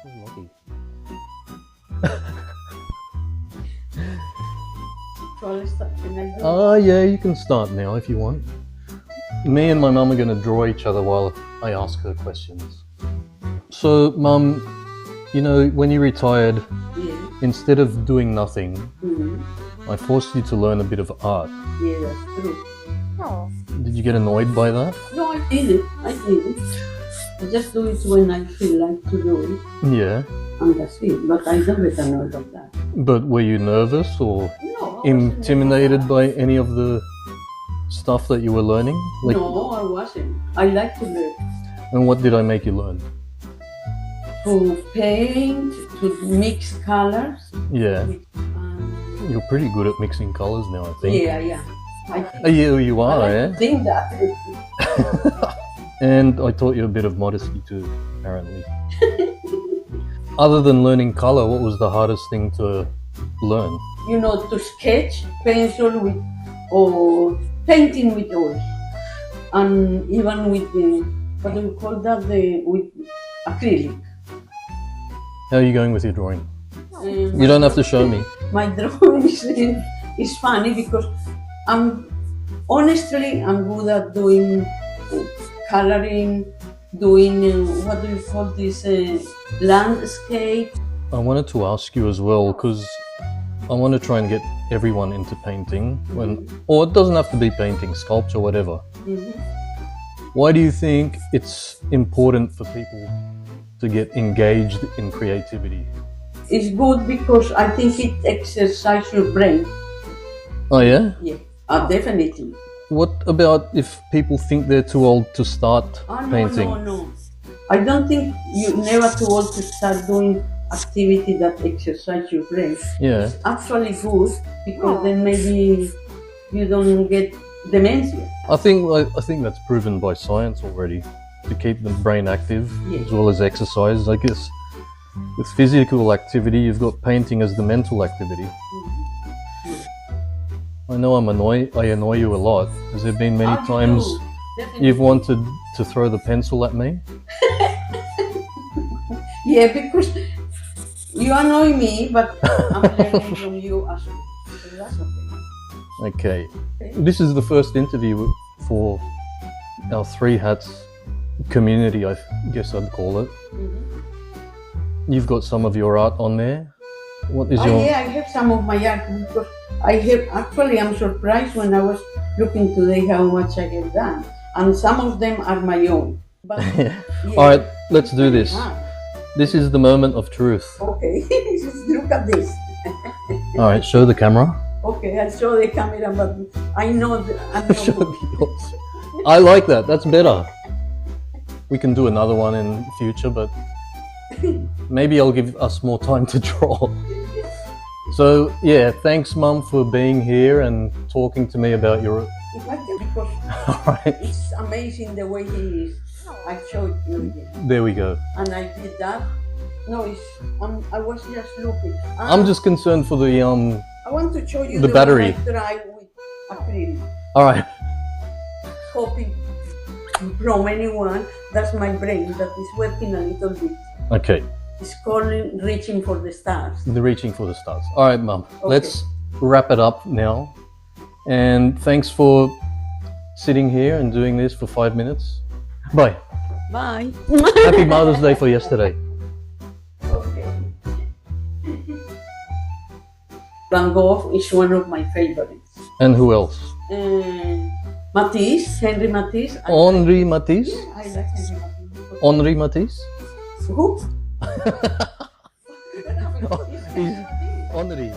Lucky. Yeah, you can start now if you want. Me and my mum are going to draw each other while I ask her questions. So, Mum, you know, when you retired, instead of doing nothing, I forced you to learn a bit of art. Yeah, that's true. Oh. Did you get annoyed by that? No, I did it. I just do it when I feel like to do it, Yeah. and that's it. But I don't get annoyed of that. But were you nervous or No, intimidated by any of the stuff that you were learning? Like, no, I wasn't. I like to learn. and what did I make you learn? To paint, to mix colors. Yeah. Um, You're pretty good at mixing colors now, I think. yeah. I think. You are, I eh? think that. And I taught you a bit of modesty too, apparently. Other than learning color, what was the hardest thing to learn? You know, to sketch, pencil with, or painting with oil, and even with the, what do we call that? With acrylic. How are you going with your drawing? Um, You don't have to show me. My drawing is funny because I'm good at doing coloring, doing what do you call this, landscape. I wanted to ask you as well, because I want to try and get everyone into painting, or it doesn't have to be painting, sculpture, whatever. Why do you think it's important for people to get engaged in creativity? It's good because I think it exercises your brain. Oh yeah? Yeah, definitely. What about if people think they're too old to start painting? No. I don't think you're never too old to start doing activity that exercise your brain. Yeah. It's actually good because then maybe you don't get dementia. I think that's proven by science already, to keep the brain active as well as exercise. I guess with physical activity, you've got painting as the mental activity. I know I annoy you a lot. Has there been many times you've wanted to throw the pencil at me? Yeah, because you annoy me, but I'm learning from you as well. So that's okay. Okay. This is the first interview for our Three Hats community, I guess I'd call it. You've got some of your art on there. What is your... Yeah, I have some of my art because I'm surprised when I was looking today how much I have done. And some of them are my own. But, All right, let's do this. This is the moment of truth. Okay, just look at this. All right, show the camera. Okay, I'll show the camera, but I know I'm not Show good. yours. I like that. That's better. We can do another one in the future, but maybe I'll give us more time to draw. So yeah, thanks Mum for being here and talking to me about your... Because Alright, it's amazing the way he is. I showed you again. there we go. And I did that. No, I was just looking. I'm just concerned for the I want to show you the the battery. one I tried with acrylic. Alright, Copy from anyone. That's my brain that is working a little bit. okay. It's called Reaching for the Stars. The reaching for the stars. Alright Mum, let's wrap it up now. And thanks for sitting here and doing this for 5 minutes. Bye. Bye. Happy Mother's Day for yesterday. Okay. Van Gogh is one of my favorites. And who else? Matisse, Henri Matisse. Henri Matisse? I like Henri Matisse. Henri Matisse? Who? Henri.